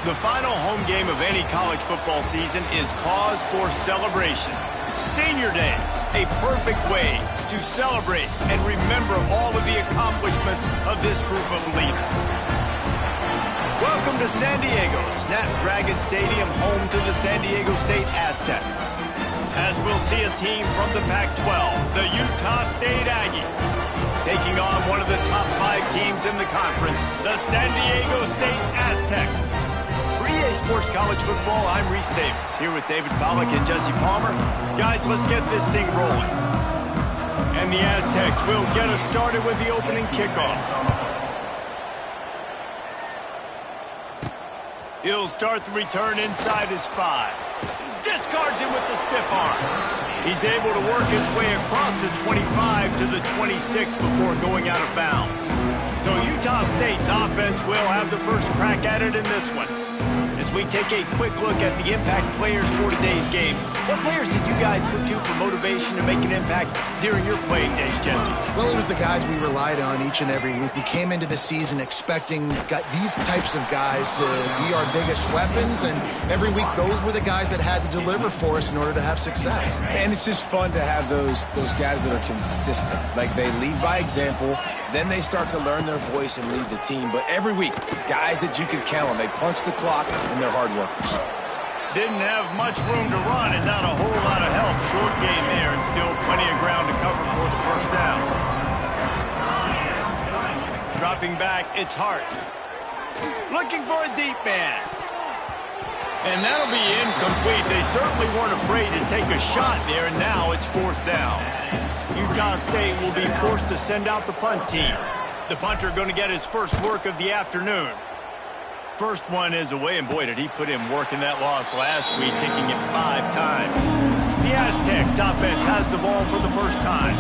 The final home game of any college football season is cause for celebration. Senior Day, a perfect way to celebrate and remember all of the accomplishments of this group of leaders. Welcome to San Diego, Snapdragon Stadium, home to the San Diego State Aztecs. As we'll see a team from the Pac-12, the Utah State Aggies, taking on one of the top 5 teams in the conference, the San Diego State Aztecs. For EA Sports College Football, I'm Reese Davis, here with David Pollack and Jesse Palmer. Guys, let's get this thing rolling. And the Aztecs will get us started with the opening kickoff. He'll start the return inside his 5. Discards him with the stiff arm. He's able to work his way across the 25 to the 26 before going out of bounds. So Utah State's offense will have the first crack at it in this one. As we take a quick look at the impact players for today's game, what players did you guys look to for motivation to make an impact during your playing days, Jesse? Well, it was the guys we relied on each and every week. We came into the season expecting these types of guys to be our biggest weapons, and every week those were the guys that had to deliver for us in order to have success. And it's just fun to have those guys that are consistent. Like, they lead by example, then they start to learn their voice and lead the team. But every week, guys that you can count on, they punch the clock, and they're hard workers. Didn't have much room to run and not a whole lot of help. Short game there and still plenty of ground to cover for the first down. Dropping back, it's Hart. Looking for a deep man. And that'll be incomplete. They certainly weren't afraid to take a shot there, and now it's 4th down. Utah State will be forced to send out the punt team. The punter going to get his first work of the afternoon. First one is away, and boy, did he put in work in that loss last week, kicking it 5 times. The Aztecs offense has the ball for the first time.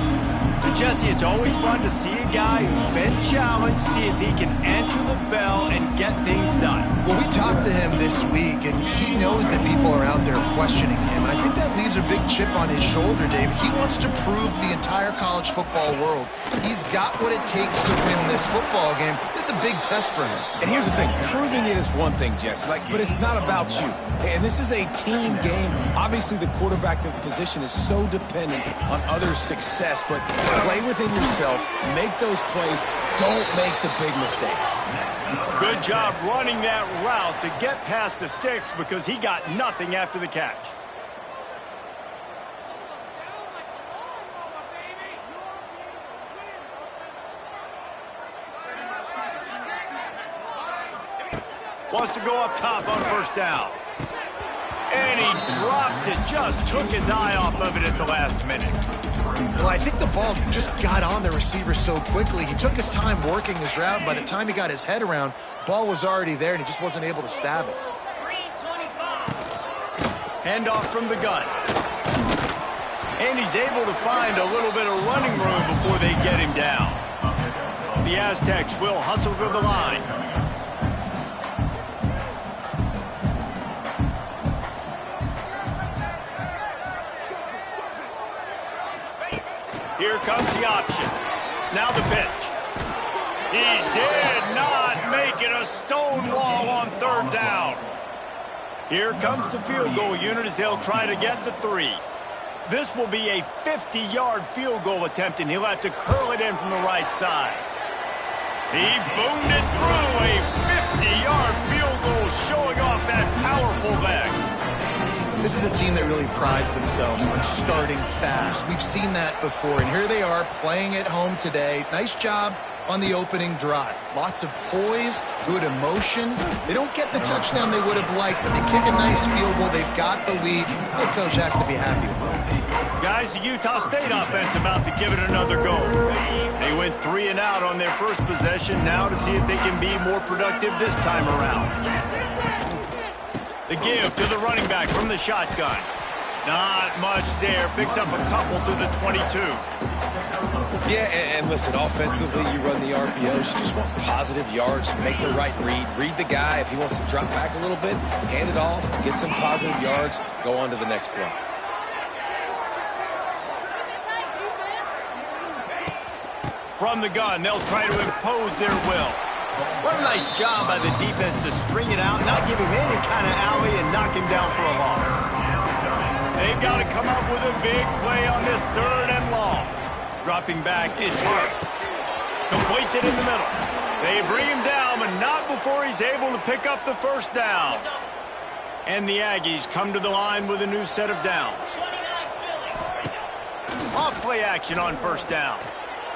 But Jesse, it's always fun to see a guy who's been challenged, see if he can answer the bell and get things done. Well, we talked to him this week, and he knows that people are out there questioning him, and I think that leaves a big chip on his shoulder, David. He wants to prove to the entire college football world he's got what it takes to win this football game. This is a big test for him. And here's the thing, proving it is one thing, Jesse, but it's not about you. And this is a team game. Obviously, the quarterback position is so dependent on others' success, but play within yourself, make those plays, don't make the big mistakes. Good job running that route to get past the sticks because he got nothing after the catch. Wants to go up top on first down. And he drops it, just took his eye off of it at the last minute. Well, I think the ball just got on the receiver so quickly. He took his time working his route. By the time he got his head around, ball was already there, and he just wasn't able to stab it. Handoff from the gun. And he's able to find a little bit of running room before they get him down. The Aztecs will hustle to the line. Here comes the option. Now the pitch. He did not make it a stone wall on 3rd down. Here comes the field goal unit as they'll try to get the 3. This will be a 50-yard field goal attempt, and he'll have to curl it in from the right side. He boomed it through, a 50-yard field goal, showing off that powerful leg. This is a team that really prides themselves on starting fast. We've seen that before, and here they are playing at home today. Nice job on the opening drive. Lots of poise, good emotion. They don't get the touchdown they would have liked, but they kick a nice field goal. They've got the lead. The coach has to be happy with it. Guys, the Utah State offense about to give it another go. They went 3 and out on their first possession, now to see if they can be more productive this time around. The give to the running back from the shotgun. Not much there. Picks up a couple to the 22. Yeah, and listen, offensively, you run the RPOs. You just want positive yards. Make the right read. Read the guy. If he wants to drop back a little bit, hand it off, get some positive yards, go on to the next play. From the gun, they'll try to impose their will. What a nice job by the defense to string it out, not give him any kind of alley and knock him down for a loss. They've got to come up with a big play on this 3rd and long. Dropping back, it's Hart. Completes it in the middle. They bring him down, but not before he's able to pick up the 1st down. And the Aggies come to the line with a new set of downs. Off play action on 1st down.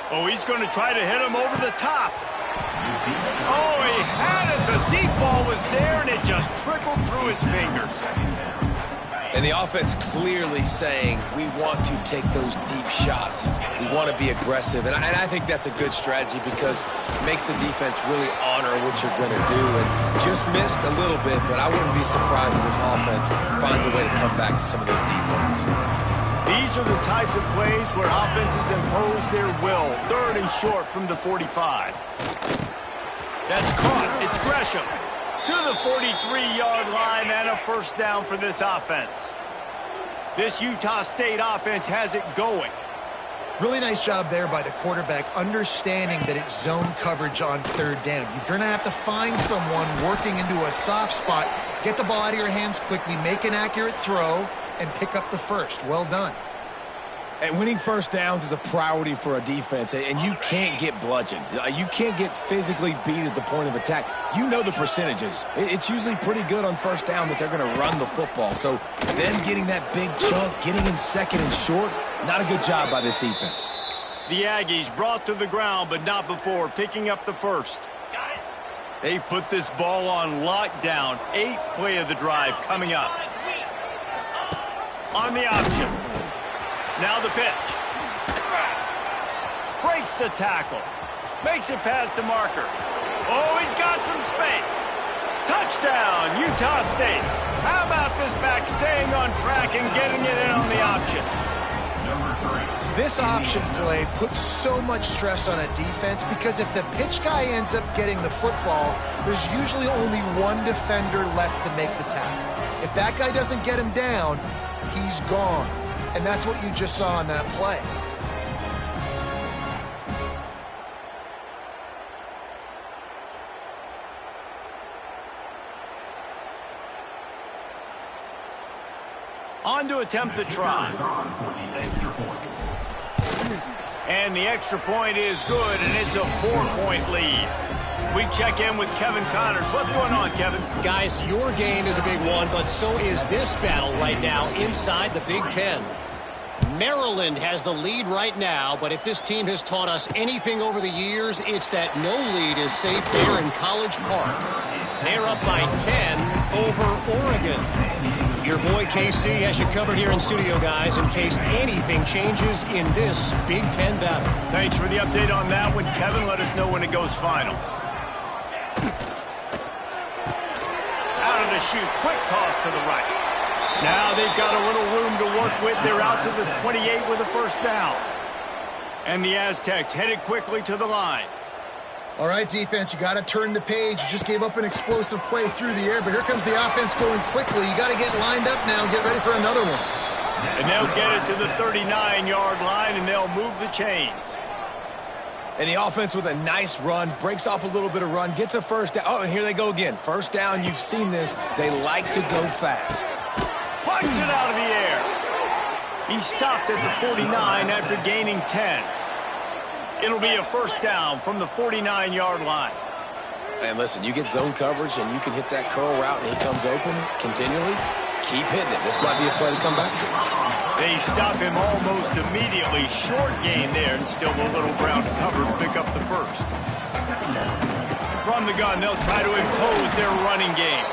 Oh, he's going to try to hit him over the top. Oh, he had it. The deep ball was there, and it just trickled through his fingers. And the offense clearly saying, we want to take those deep shots. We want to be aggressive. And I think that's a good strategy because it makes the defense really honor what you're going to do. And just missed a little bit, but I wouldn't be surprised if this offense finds a way to come back to some of those deep ones. These are the types of plays where offenses impose their will. 3rd and short from the 45. That's caught. It's Gresham. To the 43-yard line and a 1st down for this offense. This Utah State offense has it going. Really nice job there by the quarterback, understanding that it's zone coverage on 3rd down. You're going to have to find someone working into a soft spot, get the ball out of your hands quickly, make an accurate throw, and pick up the 1st. Well done. And winning 1st downs is a priority for a defense, and you can't get bludgeoned. You can't get physically beat at the point of attack. You know the percentages. It's usually pretty good on 1st down that they're going to run the football. So them getting that big chunk, getting in 2nd and short, not a good job by this defense. The Aggies brought to the ground, but not before picking up the 1st. They've put this ball on lockdown. 8th play of the drive coming up. On the option. Now the pitch. Breaks the tackle. Makes it past the marker. Oh, he's got some space. Touchdown, Utah State. How about this back staying on track and getting it in on the option? This option play puts so much stress on a defense because if the pitch guy ends up getting the football, there's usually only one defender left to make the tackle. If that guy doesn't get him down, he's gone. And that's what you just saw in that play. On to attempt the try. And the extra point is good, and it's a 4-point lead. We check in with Kevin Connors. What's going on, Kevin? Guys, your game is a big one, but so is this battle right now inside the Big Ten. Maryland has the lead right now, but if this team has taught us anything over the years, it's that no lead is safe there in College Park. They're up by 10 over Oregon. Your boy KC has you covered here in studio, guys, in case anything changes in this Big Ten battle. Thanks for the update on that one, Kevin. Let us know when it goes final. Out of the chute, quick toss to the right. Now they've got a little room to work with. They're out to the 28 with a 1st down. And the Aztecs headed quickly to the line. All right, defense, you got to turn the page. You just gave up an explosive play through the air, but here comes the offense going quickly. You got to get lined up now and get ready for another one. And they'll get it to the 39-yard line, and they'll move the chains. And the offense with a nice run, breaks off a little bit of run, gets a 1st down. Oh, and here they go again. 1st down, you've seen this. They like to go fast. Punts it out of the air. He stopped at the 49 after gaining 10. It'll be a 1st down from the 49-yard line. And listen, you get zone coverage and you can hit that curl route and he comes open continually. Keep hitting it. This might be a play to come back to. They stop him almost immediately. Short gain there, and still a little ground cover to pick up the 1st. From the gun, they'll try to impose their running game.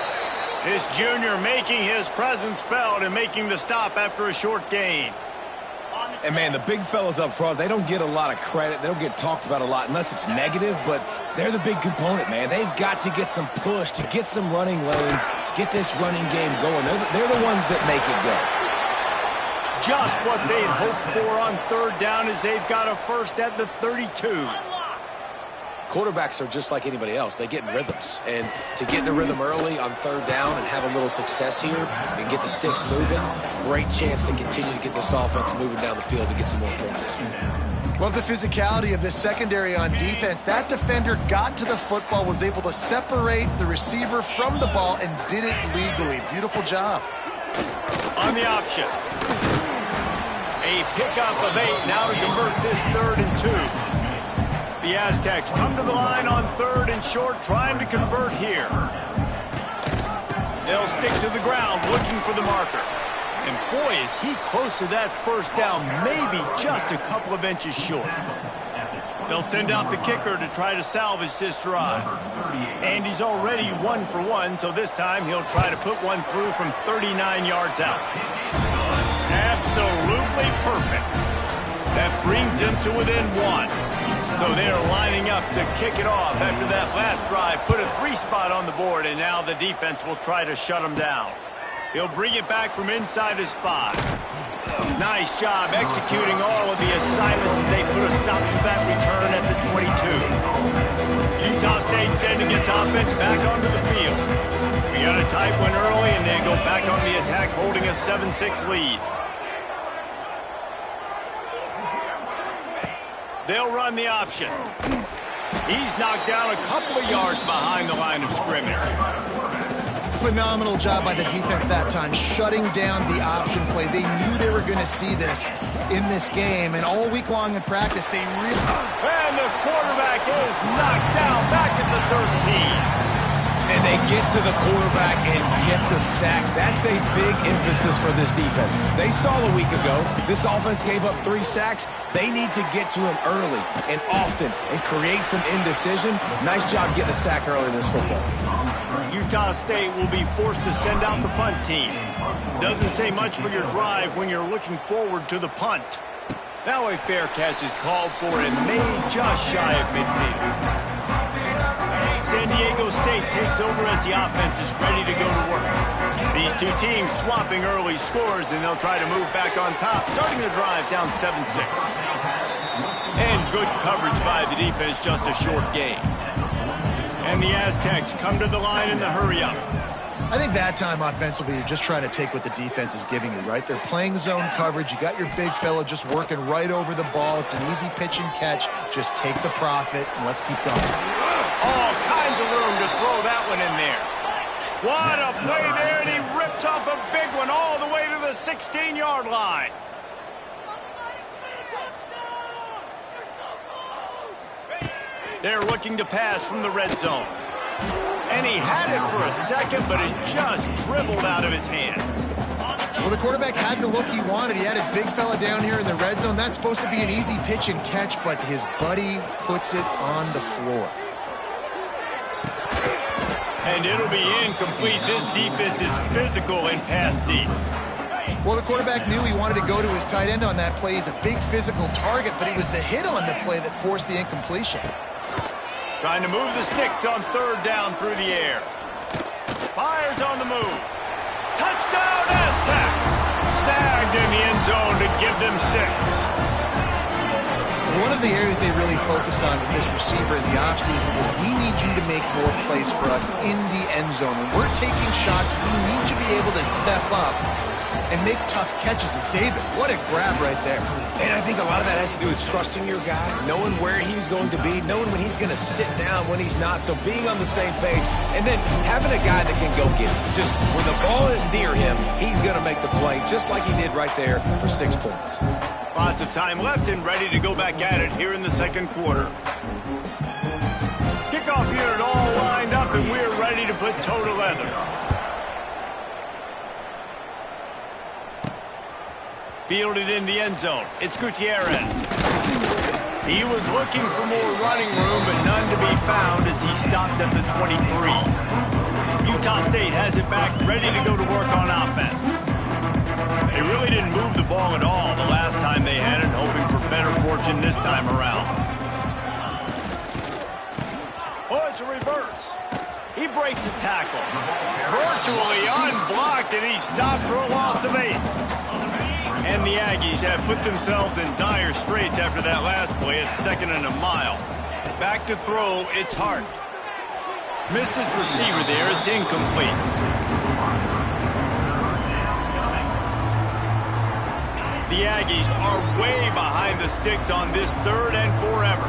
This junior making his presence felt and making the stop after a short gain. And, man, the big fellas up front, they don't get a lot of credit. They don't get talked about a lot unless it's negative, but they're the big component, man. They've got to get some push, to get some running lanes, get this running game going. They're the ones that make it go. Just what they'd hoped for on 3rd down as they've got a 1st at the 32. quarterbacks are just like anybody else. They get in rhythms. And to get in a rhythm early on third down and have a little success here and get the sticks moving, great chance to continue to get this offense moving down the field to get some more points. Love the physicality of this secondary on defense. That defender got to the football, was able to separate the receiver from the ball, and did it legally. Beautiful job. On the option. A pickup of 8 now to convert this 3rd and 2. The Aztecs come to the line on 3rd and short, trying to convert here. They'll stick to the ground, looking for the marker. And boy, is he close to that first down, maybe just a couple of inches short. They'll send out the kicker to try to salvage this drive. And he's already 1 for 1, so this time he'll try to put one through from 39 yards out. Absolutely perfect. That brings them to within 1. So they're lining up to kick it off after that last drive. Put a 3 spot on the board, and now the defense will try to shut them down. He'll bring it back from inside his 5. Nice job executing all of the assignments as they put a stop to that return at the 22. Utah State sending its offense back onto the field. We got a tight one early, and they go back on the attack, holding a 7-6 lead. They'll run the option. He's knocked down a couple of yards behind the line of scrimmage. Phenomenal job by the defense that time, shutting down the option play. They knew they were going to see this in this game, and all week long in practice, they really... And the quarterback is knocked down back at the 13. And they get to the quarterback and get the sack. That's a big emphasis for this defense. They saw a week ago, this offense gave up 3 sacks. They need to get to him early and often and create some indecision. Nice job getting a sack early in this football game. Utah State will be forced to send out the punt team. Doesn't say much for your drive when you're looking forward to the punt. Now a fair catch is called for and made just shy of midfield. San Diego State takes over as the offense is ready to go to work. These two teams swapping early scores, and they'll try to move back on top, starting the drive down 7-6. And good coverage by the defense, just a short gain. And the Aztecs come to the line in the hurry-up. I think that time offensively, you're just trying to take what the defense is giving you, right? They're playing zone coverage. You got your big fella just working right over the ball. It's an easy pitch and catch. Just take the profit, and let's keep going. All kinds of room to throw that one in there. What a play there, and he rips off a big one all the way to the 16-yard line. They're looking to pass from the red zone. And he had it for a second, but it just dribbled out of his hands. Well, the quarterback had the look he wanted. He had his big fella down here in the red zone. That's supposed to be an easy pitch and catch, but his buddy puts it on the floor. And it'll be incomplete. This defense is physical and pass deep. Well, the quarterback knew he wanted to go to his tight end on that play. He's a big physical target, but it was the hit on the play that forced the incompletion. Trying to move the sticks on 3rd down through the air. Fires on the move. Touchdown, Aztecs! Snagged in the end zone to give them 6. One of the areas they really focused on with this receiver in the offseason was we need you to make more plays for us in the end zone. When we're taking shots, we need you to be able to step up and make tough catches. And David, what a grab right there. And I think a lot of that has to do with trusting your guy, knowing where he's going to be, knowing when he's going to sit down, when he's not. So being on the same page, and then having a guy that can go get it. Just when the ball is near him, he's going to make the play, just like he did right there for 6 points. Lots of time left and ready to go back at it here in the second quarter. Kickoff unit all lined up, and we're ready to put toe to leather. Fielded in the end zone. It's Gutierrez. He was looking for more running room, but none to be found as he stopped at the 23. Utah State has it back, ready to go to work on offense. They really didn't move the ball at all the last time they had it, hoping for better fortune this time around. Oh, it's a reverse. He breaks a tackle. Virtually unblocked, and he stopped for a loss of 8. And the Aggies have put themselves in dire straits after that last play at 2nd and a mile. Back to throw, it's Hart. Missed his receiver there, it's incomplete. The Aggies are way behind the sticks on this 3rd and forever.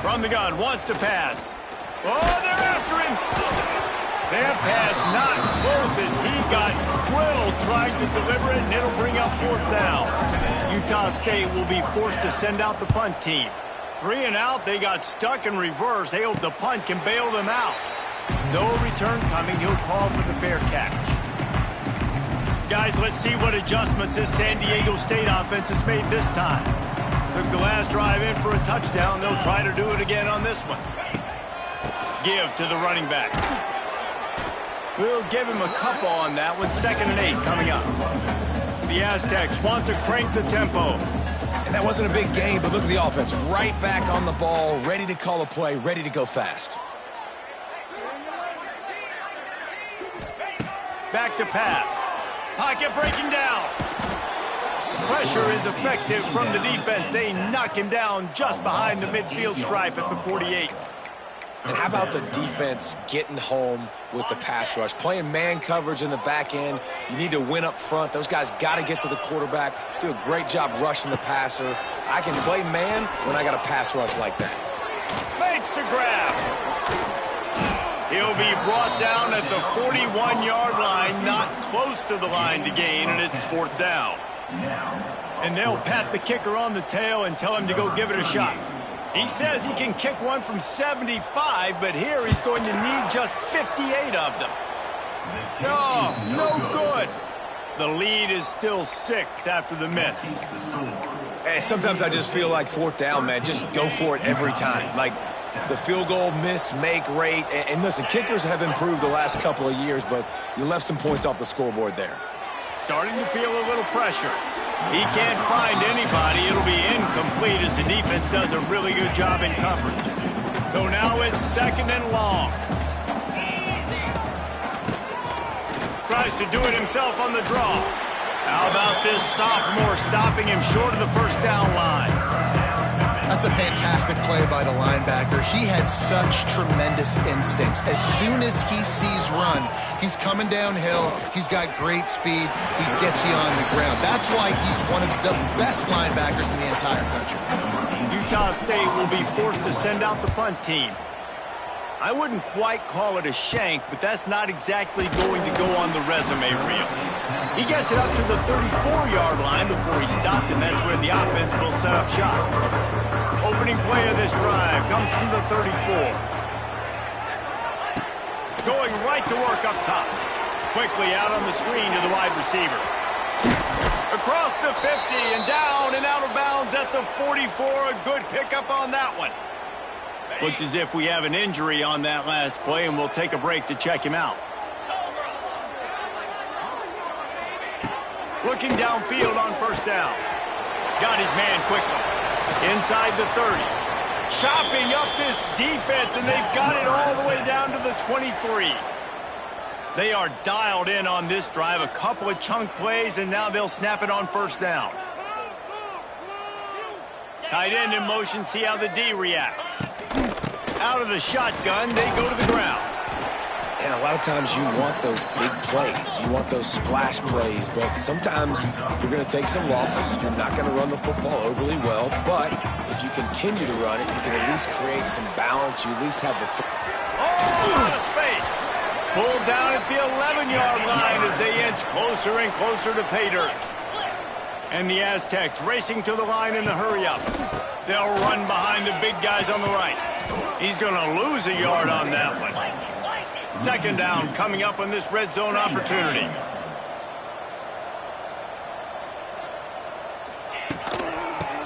From the gun, wants to pass. Oh, they're after him. That pass not close as he got drilled trying to deliver it, and it'll bring up 4th down. Utah State will be forced to send out the punt team. 3 and out, they got stuck in reverse. They hope the punt can bail them out. No return coming. He'll call for the fair catch. Guys, let's see what adjustments this San Diego State offense has made this time. Took the last drive in for a touchdown. They'll try to do it again on this one. Give to the running back. We'll give him a couple on that one. 2nd and 8 coming up. The Aztecs want to crank the tempo. And that wasn't a big game, but look at the offense. Right back on the ball, ready to call a play, ready to go fast. Back to pass. Pocket breaking down. Pressure is effective from the defense. They knock him down just behind the midfield stripe at the 48. And how about the defense getting home with the pass rush? Playing man coverage in the back end. You need to win up front. Those guys got to get to the quarterback. Do a great job rushing the passer. I can play man when I got a pass rush like that. Makes the grab. He'll be brought down at the 41-yard line, not close to the line to gain, and it's 4th down. And they'll pat the kicker on the tail and tell him to go give it a shot. He says he can kick one from 75, but here he's going to need just 58 of them. No, no good. The lead is still 6 after the miss. Hey, sometimes I just feel like 4th down, man. Just go for it every time. Like the field goal miss-make rate. And listen, kickers have improved the last couple of years, but you left some points off the scoreboard there. Starting to feel a little pressure. He can't find anybody. It'll be incomplete as the defense does a really good job in coverage. So now it's 2nd and long. Tries to do it himself on the draw. How about this sophomore stopping him short of the 1st down line? That's a fantastic play by the linebacker. He has such tremendous instincts. As soon as he sees run, he's coming downhill. He's got great speed. He gets you on the ground. That's why he's one of the best linebackers in the entire country. Utah State will be forced to send out the punt team. I wouldn't quite call it a shank, but that's not exactly going to go on the resume reel. He gets it up to the 34-yard line before he stopped, and that's where the offense will set up shop. Opening play of this drive comes from the 34. Going right to work up top. Quickly out on the screen to the wide receiver. Across the 50 and down and out of bounds at the 44. A good pickup on that one. Looks as if we have an injury on that last play, and we'll take a break to check him out. Looking downfield on 1st down. Got his man quickly. Inside the 30. Chopping up this defense, and they've got it all the way down to the 23. They are dialed in on this drive. A couple of chunk plays, and now they'll snap it on 1st down. Tight end in motion, see how the D reacts. Out of the shotgun, they go to the ground. And a lot of times you want those big plays. You want those splash plays, but sometimes you're going to take some losses. You're not going to run the football overly well, but if you continue to run it, you can at least create some balance. You at least have the... Out of space. Pulled down at the 11-yard line as they inch closer and closer to pay dirt. And the Aztecs racing to the line in a hurry-up. They'll run behind the big guys on the right. He's going to lose a yard on that one. 2nd down coming up on this red zone opportunity.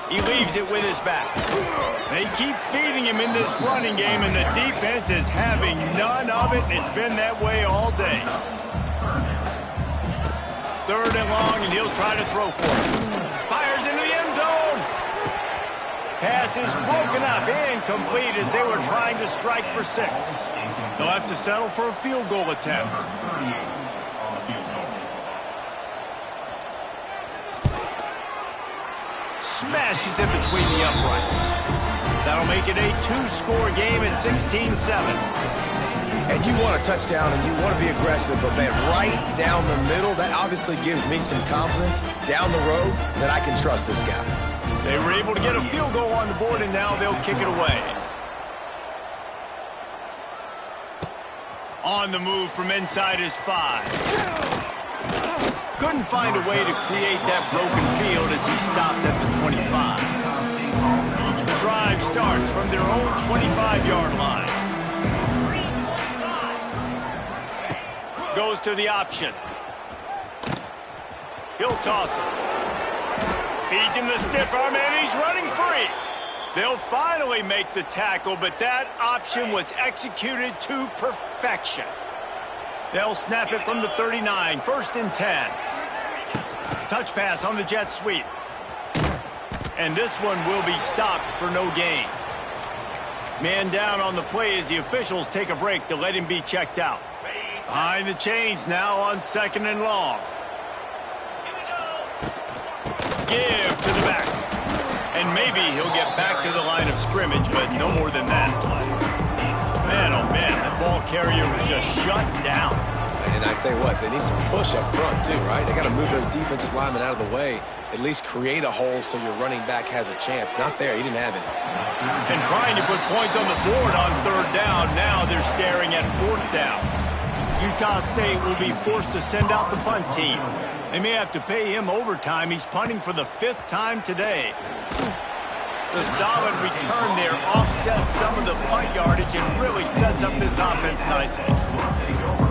He leaves it with his back. They keep feeding him in this running game, and the defense is having none of it, and it's been that way all day. 3rd and long, and he'll try to throw for it. Fires into the end zone. Pass is broken up, incomplete as they were trying to strike for 6. They'll have to settle for a field goal attempt. Smashes in between the uprights. That'll make it a two-score game at 16-7. And you want a touchdown and you want to be aggressive, but man, right down the middle, that obviously gives me some confidence down the road that I can trust this guy. They were able to get a field goal on the board, and now they'll kick it away. On the move from inside his 5. Couldn't find a way to create that broken field as he stopped at the 25. The drive starts from their own 25-yard line. Goes to the option. He'll toss it. Feeds him the stiff arm, and he's running free. They'll finally make the tackle, but that option was executed to perfection. They'll snap it from the 39, 1st and 10. Touch pass on the jet sweep. And this one will be stopped for no gain. Man down on the play as the officials take a break to let him be checked out. Behind the chains now on 2nd and long. Give to the back. And maybe he'll get back to the line of scrimmage, but no more than that. Man, oh man, that ball carrier was just shut down. And I tell you what, they need some push up front too, right? They got to move those defensive linemen out of the way, at least create a hole so your running back has a chance. Not there, he didn't have it. And trying to put points on the board on 3rd down, now they're staring at 4th down. Utah State will be forced to send out the punt team. They may have to pay him overtime. He's punting for the 5th time today. The solid return there offsets some of the punt yardage and really sets up this offense nicely.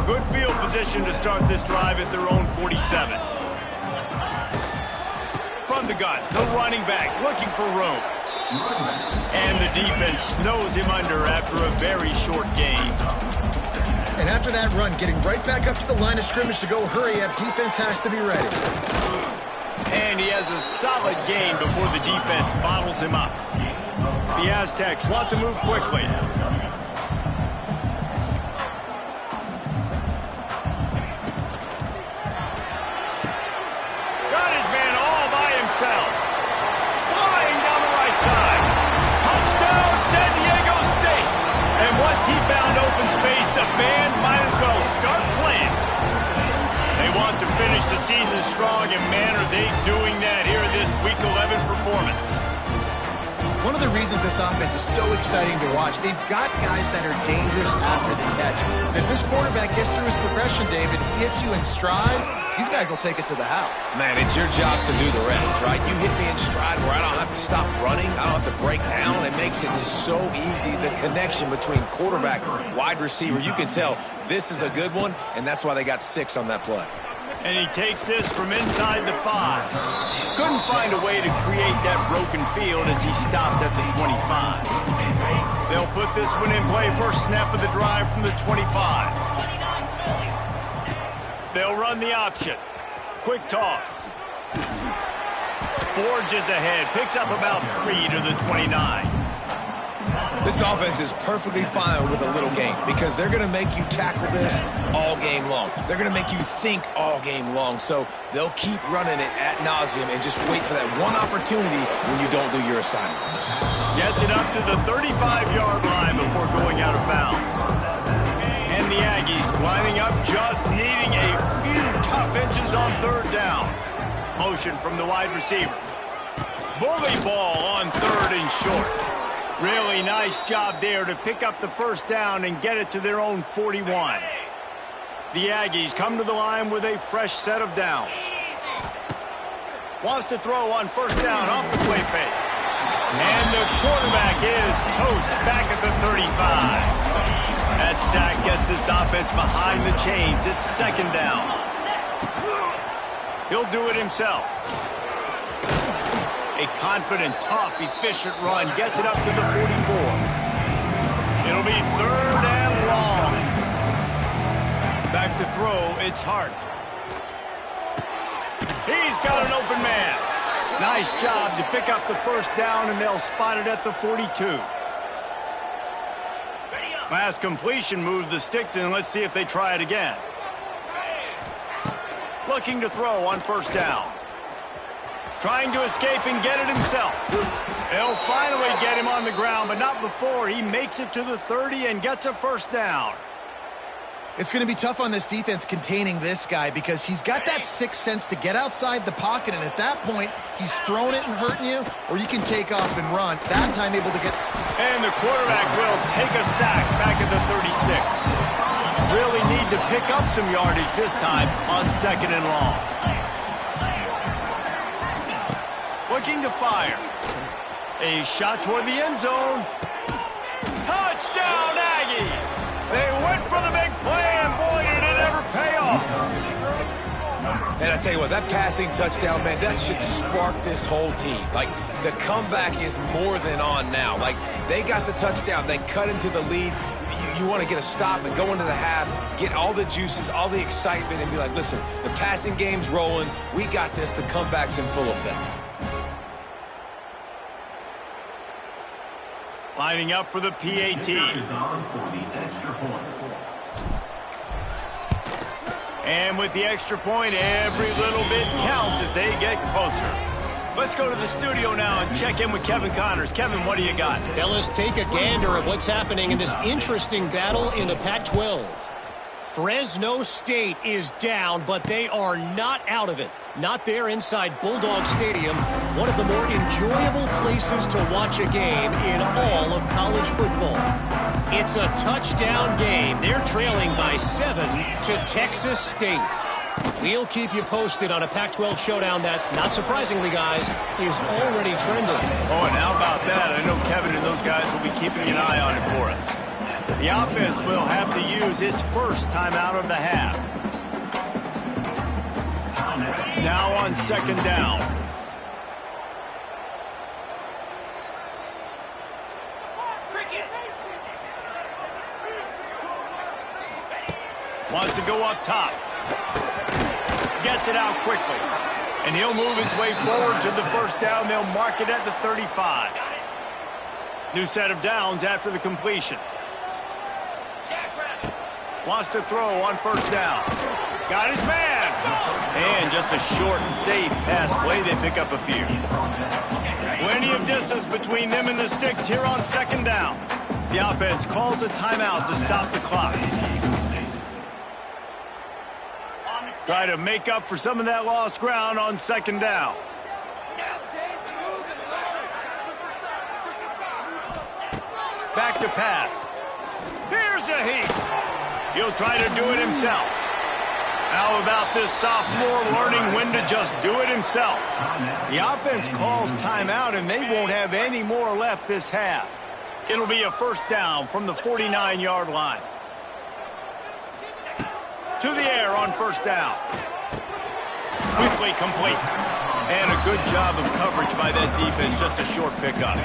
Good field position to start this drive at their own 47. From the gun, the running back looking for room. And the defense snows him under after a very short game. And after that run, getting right back up to the line of scrimmage to go hurry up, defense has to be ready. And he has a solid gain before the defense bottles him up. The Aztecs want to move quickly. Got his man all by himself. Flying down the right side. Touchdown, San Diego State. And once he found open space, the band might as well start playing. They want to finish the season strong, and man, are they doing that here in this Week 11 performance. One of the reasons this offense is so exciting to watch, they've got guys that are dangerous after the catch. If this quarterback gets through his progression, David, hits you in stride, these guys will take it to the house. Man, it's your job to do the rest, right? You hit me in stride where I don't have to stop running. I don't have to break down. It makes it so easy. The connection between quarterback, wide receiver, you can tell this is a good one, and that's why they got 6 on that play. And he takes this from inside the 5. Couldn't find a way to create that broken field as he stopped at the 25. They'll put this one in play, first snap of the drive from the 25. They'll run the option. Quick toss. Forges ahead, picks up about 3 to the 29. This offense is perfectly fine with a little game because they're going to make you tackle this all game long. They're going to make you think all game long. So they'll keep running it ad nauseum and just wait for that one opportunity when you don't do your assignment. Gets it up to the 35-yard line before going out of bounds. And the Aggies lining up, just needing a few tough inches on 3rd down. Motion from the wide receiver. Bully ball on 3rd and short. Really nice job there to pick up the 1st down and get it to their own 41. The Aggies come to the line with a fresh set of downs. Wants to throw on 1st down off the play fake. And the quarterback is toast back at the 35. That sack gets this offense behind the chains. It's 2nd down. He'll do it himself. A confident, tough, efficient run gets it up to the 44. It'll be 3rd and long. Back to throw, it's Hart. He's got an open man. Nice job to pick up the 1st down, and they'll spot it at the 42. Pass completion moves the sticks in. Let's see if they try it again. Looking to throw on 1st down. Trying to escape and get it himself. They'll finally get him on the ground, but not before he makes it to the 30 and gets a first down. It's going to be tough on this defense containing this guy because he's got that sixth sense to get outside the pocket, and at that point, he's throwing it and hurting you, or you can take off and run. That time able to get... And the quarterback will take a sack back at the 36. Really need to pick up some yardage this time on 2nd and long. Looking to fire. A shot toward the end zone. Touchdown, Aggies! They went for the big play, and boy, did it ever pay off. And I tell you what, that passing touchdown, man, that should spark this whole team. Like, the comeback is more than on now. Like, they got the touchdown. They cut into the lead. You want to get a stop and go into the half, get all the juices, all the excitement, and be like, listen, the passing game's rolling. We got this. The comeback's in full effect. Lining up for the PAT. And with the extra point, every little bit counts as they get closer. Let's go to the studio now and check in with Kevin Connors. Kevin, what do you got? Fellas, take a gander at what's happening in this interesting battle in the Pac-12. Fresno State is down, but they are not out of it. Not there inside Bulldog Stadium, one of the more enjoyable places to watch a game in all of college football. It's a touchdown game. They're trailing by 7 to Texas State. We'll keep you posted on a Pac-12 showdown that, not surprisingly, guys, is already trending. Oh, and how about that? I know Kevin and those guys will be keeping an eye on it for us. The offense will have to use its first timeout of the half. Now on 2nd down. Wants to go up top. Gets it out quickly. And he'll move his way forward to the first down. They'll mark it at the 35. New set of downs after the completion. Wants to throw on 1st down. Got his man. And just a short and safe pass play. They pick up a few. Plenty of distance between them and the sticks here on 2nd down. The offense calls a timeout to stop the clock. Try to make up for some of that lost ground on 2nd down. Back to pass. Here's a heat. He'll try to do it himself. How about this sophomore learning when to just do it himself? The offense calls timeout, and they won't have any more left this half. It'll be a 1st down from the 49-yard line. To the air on 1st down. Quickly complete. And a good job of coverage by that defense. Just a short pickup.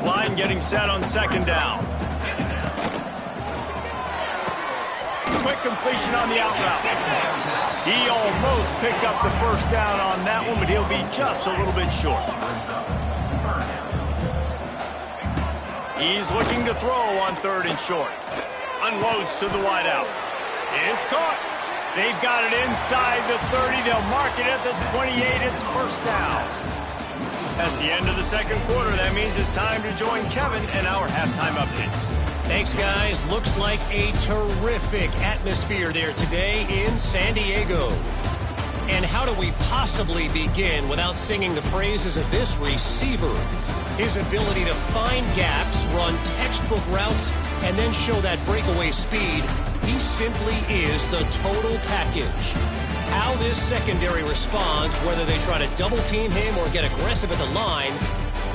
Line getting set on 2nd down. Quick completion on the out route. He almost picked up the 1st down on that one, but he'll be just a little bit short. He's looking to throw on 3rd and short. Unloads to the wideout. It's caught. They've got it inside the 30. They'll mark it at the 28. It's 1st down. That's the end of the 2nd quarter. That means it's time to join Kevin in our halftime update. Thanks, guys. Looks like a terrific atmosphere there today in San Diego. And how do we possibly begin without singing the praises of this receiver? His ability to find gaps, run textbook routes, and then show that breakaway speed. He simply is the total package. How this secondary responds, whether they try to double-team him or get aggressive at the line,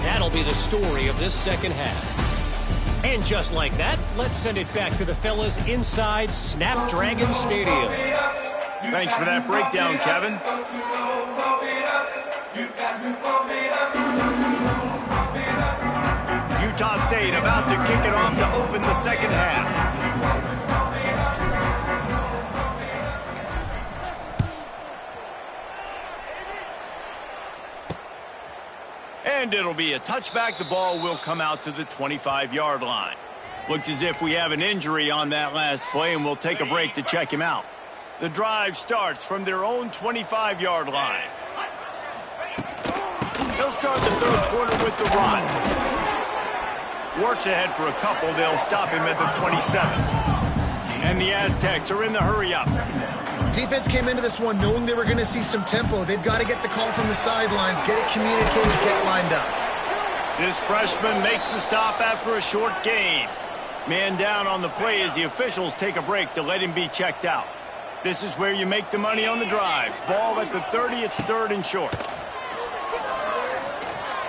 that'll be the story of this 2nd half. And just like that, let's send it back to the fellas inside Snapdragon Stadium. Thanks for that breakdown, Kevin. Utah State about to kick it off to open the 2nd half. And it'll be a touchback. The ball will come out to the 25-yard line. Looks as if we have an injury on that last play, and we'll take a break to check him out. The drive starts from their own 25-yard line. He'll They'll start the third quarter with the run. Works ahead for a couple. They'll stop him at the 27. And the Aztecs are in the hurry-up. Defense came into this one knowing they were going to see some tempo. They've got to get the call from the sidelines, get it communicated, get lined up. This freshman makes the stop after a short gain. Man down on the play as the officials take a break to let him be checked out. This is where you make the money on the drives. Ball at the 30, it's third and short.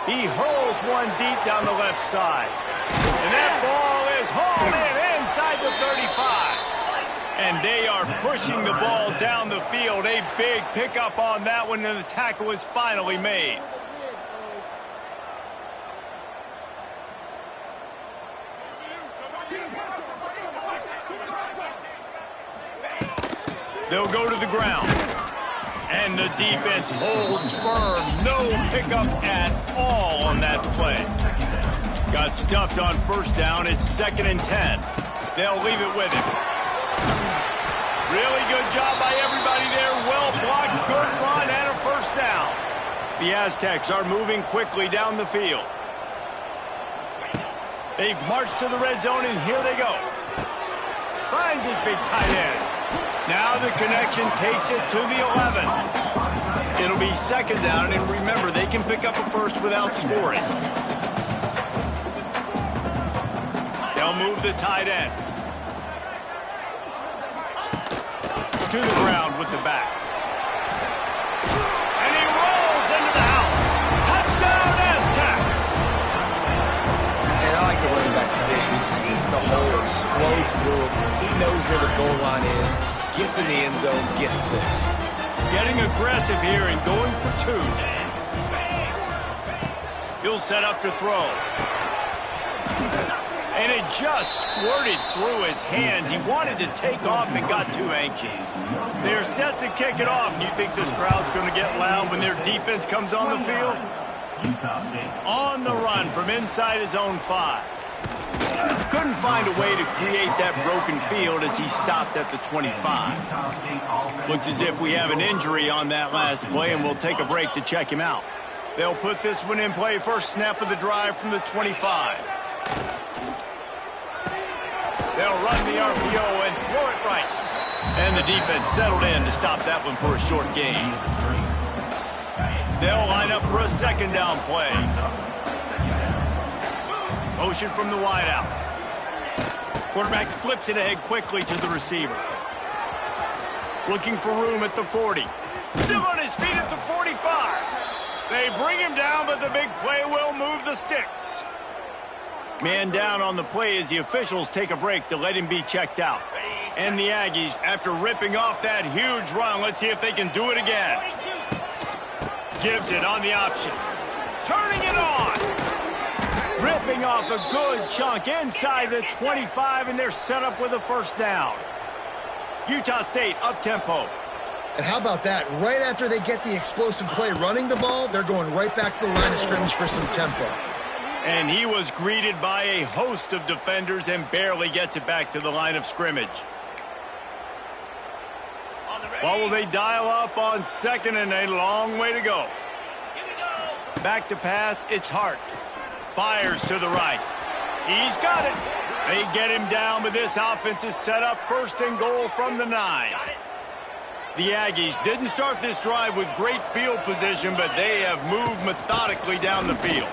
He hurls one deep down the left side. And that ball is hauled in inside the 35. And they are pushing the ball down the field. A big pickup on that one, and the tackle is finally made. They'll go to the ground. And the defense holds firm. No pickup at all on that play. Got stuffed on first down. It's 2nd and 10. They'll leave it with him. Really good job by everybody there. Well blocked, good run, and a first down. The Aztecs are moving quickly down the field. They've marched to the red zone, and here they go. Finds his big tight end. Now the connection takes it to the 11. It'll be 2nd down, and remember, they can pick up a first without scoring. They'll move the tight end. To the ground with the back. And he rolls into the house. Touchdown, Aztecs! And I like the running back's vision. He sees the hole, explodes through it. He knows where the goal line is. Gets in the end zone, gets 6. Getting aggressive here and going for 2. He'll set up to throw. And it just squirted through his hands. He wanted to take off and got too anxious. They're set to kick it off. And you think this crowd's going to get loud when their defense comes on the field? On the run from inside his own 5. Couldn't find a way to create that broken field as he stopped at the 25. Looks as if we have an injury on that last play, and we'll take a break to check him out. They'll put this one in play. First snap of the drive from the 25. They'll run the RPO and throw it right. And the defense settled in to stop that one for a short gain. They'll line up for a 2nd down play. Motion from the wideout. Quarterback flips it ahead quickly to the receiver. Looking for room at the 40. Still on his feet at the 45. They bring him down, but the big play will move the sticks. Man down on the play as the officials take a break to let him be checked out. And the Aggies, after ripping off that huge run, let's see if they can do it again. Gives it on the option. Turning it on. Ripping off a good chunk inside the 25, and they're set up with a first down. Utah State up-tempo. And how about that? Right after they get the explosive play running the ball, they're going right back to the line of scrimmage for some tempo. And he was greeted by a host of defenders and barely gets it back to the line of scrimmage. Well, will they dial up on 2nd and a long way to go? Back to pass, it's Hart. Fires to the right. He's got it. They get him down, but this offense is set up 1st and goal from the 9. The Aggies didn't start this drive with great field position, but they have moved methodically down the field.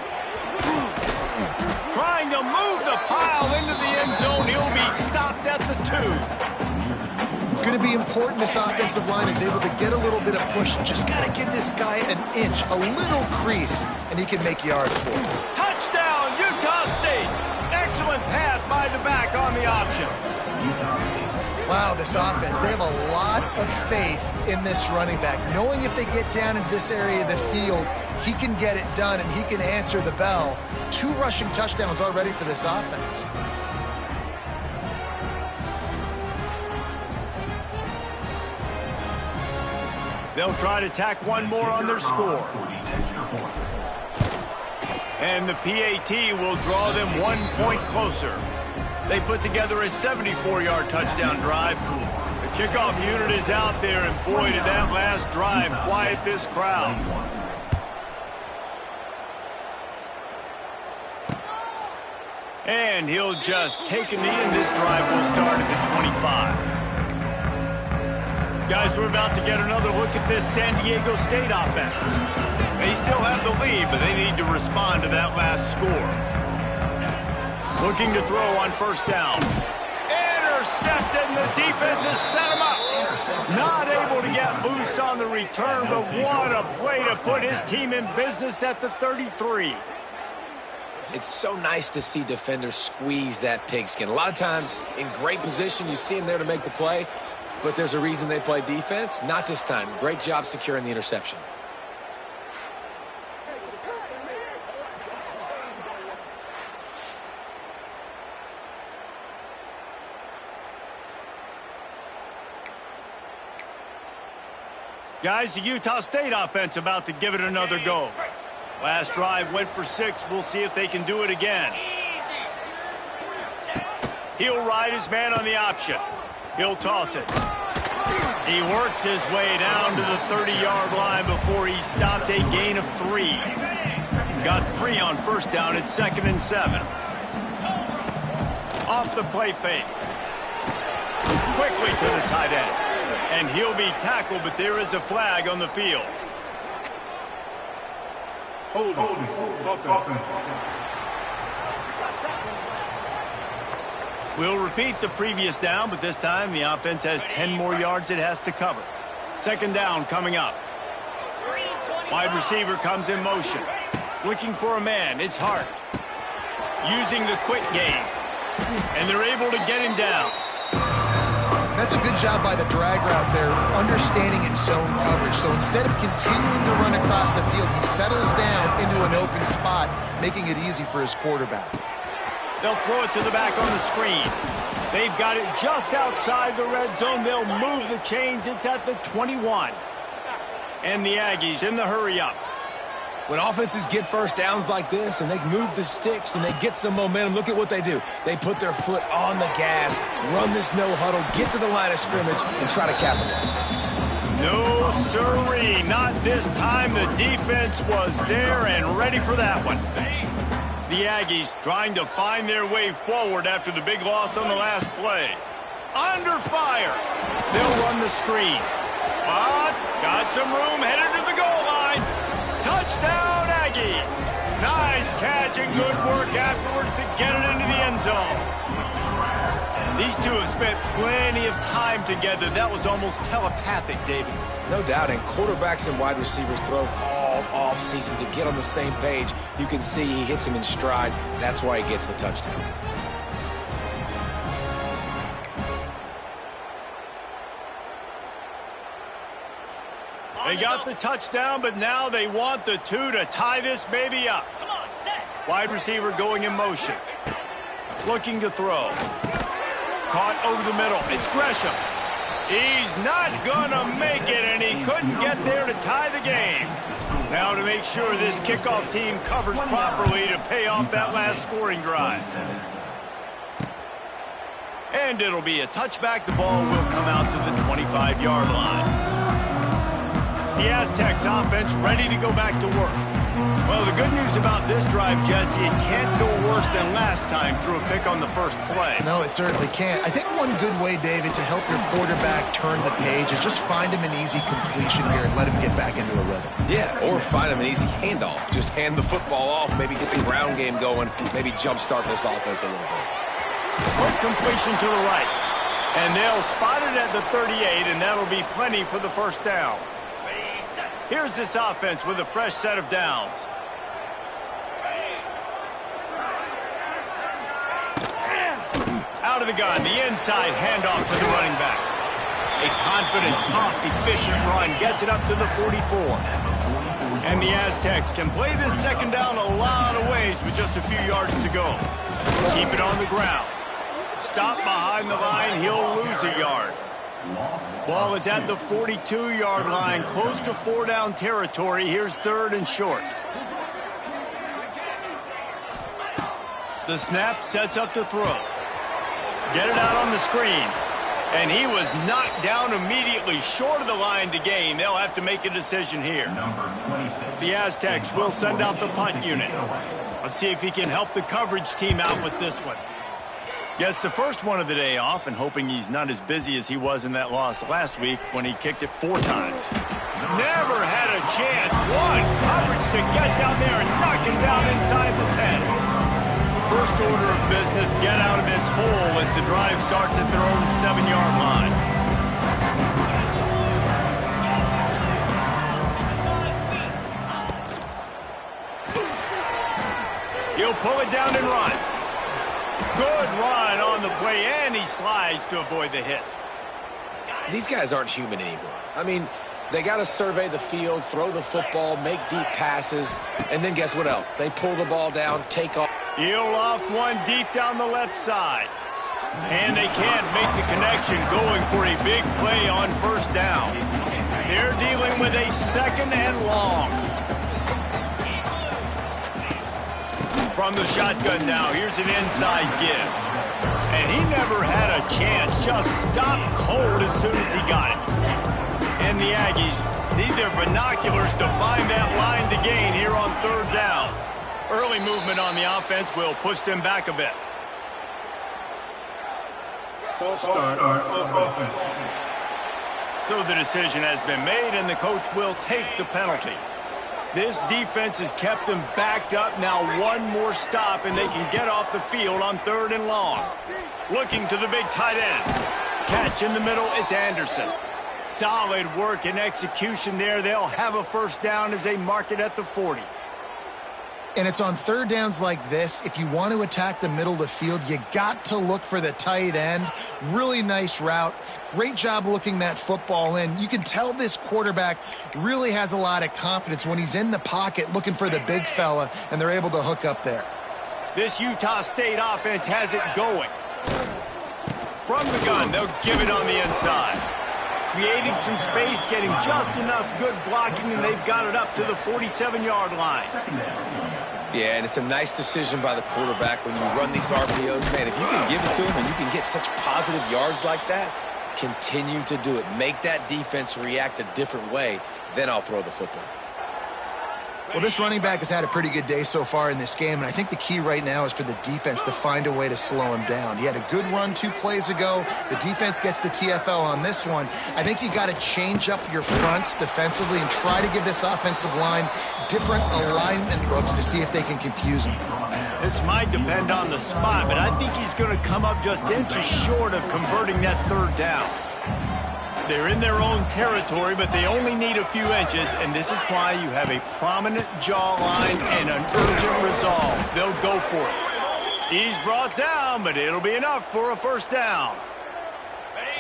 Trying to move the pile into the end zone. He'll be stopped at the 2. It's going to be important this offensive line is able to get a little bit of push. Just got to give this guy an inch, a little crease, and he can make yards for him. Touchdown, Utah State. Excellent pass by the back on the option. Wow, this offense, they have a lot of faith in this running back. Knowing if they get down into this area of the field, he can get it done and he can answer the bell. 2 rushing touchdowns already for this offense. They'll try to tack one more on their score. And the PAT will draw them 1 point closer. They put together a 74-yard touchdown drive. The kickoff unit is out there, and boy, did that last drive quiet this crowd. And he'll just take a knee, and this drive will start at the 25. Guys, we're about to get another look at this San Diego State offense. They still have the lead, but they need to respond to that last score. Looking to throw on first down. Intercepted, and the defense has set him up. Not able to get loose on the return, but what a play to put his team in business at the 33. It's so nice to see defenders squeeze that pigskin. A lot of times, in great position, you see them there to make the play, but there's a reason they play defense. Not this time. Great job securing the interception. Guys, the Utah State offense about to give it another go. Last drive went for 6. We'll see if they can do it again. He'll ride his man on the option. He'll toss it. He works his way down to the 30-yard line before he stopped, a gain of 3. Got 3 on first down at 2nd and 7. Off the play fake. Quickly to the tight end. And he'll be tackled, but there is a flag on the field. We'll repeat the previous down, but this time the offense has 10 more yards it has to cover. 2nd down coming up. Wide receiver comes in motion. Looking for a man. It's Hart. Using the quick game. And they're able to get him down. That's a good job by the drag route there, understanding its zone coverage. So instead of continuing to run across the field, he settles down into an open spot, making it easy for his quarterback. They'll throw it to the back on the screen. They've got it just outside the red zone. They'll move the chains. It's at the 21. And the Aggies in the hurry-up. When offenses get first downs like this and they move the sticks and they get some momentum, look at what they do. They put their foot on the gas, run this no huddle, get to the line of scrimmage, and try to capitalize. No, sirree. Not this time. The defense was there and ready for that one. The Aggies trying to find their way forward after the big loss on the last play. Under fire. They'll run the screen. But got some room, headed to the goal line. Touchdown, Aggies. Nice catch and good work afterwards to get it into the end zone. These two have spent plenty of time together. That was almost telepathic, David. No doubt, and quarterbacks and wide receivers throw all off-season to get on the same page. You can see he hits him in stride. That's why he gets the touchdown. They got the touchdown, but now they want the 2 to tie this baby up. Wide receiver going in motion. Looking to throw. Caught over the middle. It's Gresham. He's not going to make it, and he couldn't get there to tie the game. Now to make sure this kickoff team covers properly to pay off that last scoring drive. And it'll be a touchback. The ball will come out to the 25-yard line. The Aztecs offense ready to go back to work. Well, the good news about this drive, Jesse, it can't go worse than last time through a pick on the first play. No, it certainly can't. I think one good way, David, to help your quarterback turn the page is just find him an easy completion here and let him get back into a rhythm. Yeah, or find him an easy handoff. Just hand the football off, maybe get the ground game going, maybe jumpstart this offense a little bit. Quick completion to the right. And they'll spot it at the 38, and that'll be plenty for the first down. Here's this offense with a fresh set of downs. Out of the gun, the inside handoff to the running back. A confident, tough, efficient run gets it up to the 44. And the Aztecs can play this second down a lot of ways with just a few yards to go. Keep it on the ground. Stop behind the line, he'll lose a yard. Ball is at the 42-yard line, close to 4-down territory. Here's 3rd and short. The snap sets up to throw. Get it out on the screen. And he was knocked down immediately short of the line to gain. They'll have to make a decision here. The Aztecs will send out the punt unit. A Let's see if he can help the coverage team out with this one. Gets the first one of the day off and hoping he's not as busy as he was in that loss last week when he kicked it 4 times. Never had a chance. One coverage to get down there and knock him down inside the 10. First order of business, get out of this hole as the drive starts at their own 7-yard line. He'll pull it down and run. Good run on the play, and he slides to avoid the hit. These guys aren't human anymore. I mean, they got to survey the field, throw the football, make deep passes, and then guess what else? They pull the ball down, take off. He'll loft one deep down the left side. And they can't make the connection going for a big play on first down. They're dealing with a 2nd and long. From the shotgun now, here's an inside give. And he never had a chance, just stopped cold as soon as he got it. And the Aggies need their binoculars to find that line to gain here on 3rd down. Early movement on the offense will push them back a bit. Start offense. So the decision has been made, and the coach will take the penalty. This defense has kept them backed up. Now one more stop, and they can get off the field on 3rd and long. Looking to the big tight end. Catch in the middle, it's Anderson. Solid work and execution there. They'll have a first down as they mark it at the 40. And it's on 3rd downs like this. If you want to attack the middle of the field, you got to look for the tight end. Really nice route. Great job looking that football in. You can tell this quarterback really has a lot of confidence when he's in the pocket looking for the big fella, and they're able to hook up there. This Utah State offense has it going. From the gun, they'll give it on the inside. Creating some space, getting just enough good blocking, and they've got it up to the 47-yard line. Yeah, and it's a nice decision by the quarterback when you run these RPOs. Man, if you can give it to him and you can get such positive yards like that, continue to do it. Make that defense react a different way, then I'll throw the football. Well, this running back has had a pretty good day so far in this game, and I think the key right now is for the defense to find a way to slow him down. He had a good run 2 plays ago. The defense gets the TFL on this one. I think you got to change up your fronts defensively and try to give this offensive line different alignment looks to see if they can confuse him. This might depend on the spot, but I think he's going to come up just inches short of converting that 3rd down. They're in their own territory, but they only need a few inches, and this is why you have a prominent jawline and an urgent resolve. They'll go for it. He's brought down, but it'll be enough for a first down.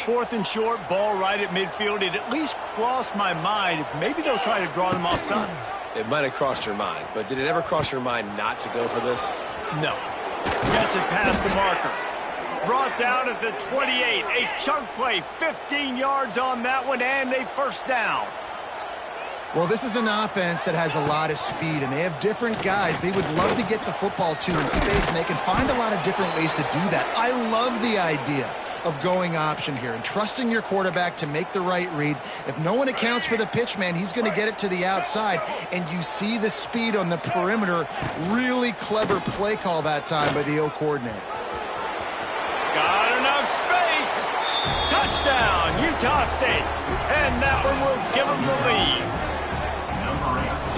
4th and short, ball right at midfield. It at least crossed my mind. Maybe they'll try to draw them off sides. It might have crossed your mind, but did it ever cross your mind not to go for this? No. Gets it past the marker. Brought down at the 28. A chunk play, 15 yards on that one, and a first down. Well, this is an offense that has a lot of speed, and they have different guys they would love to get the football to in space, and they can find a lot of different ways to do that. I love the idea of going option here and trusting your quarterback to make the right read. If no one accounts for the pitch, man, he's going to get it to the outside, and you see the speed on the perimeter. Really clever play call that time by the O coordinator. Got enough space. Touchdown, Utah State. And that one will give them the lead.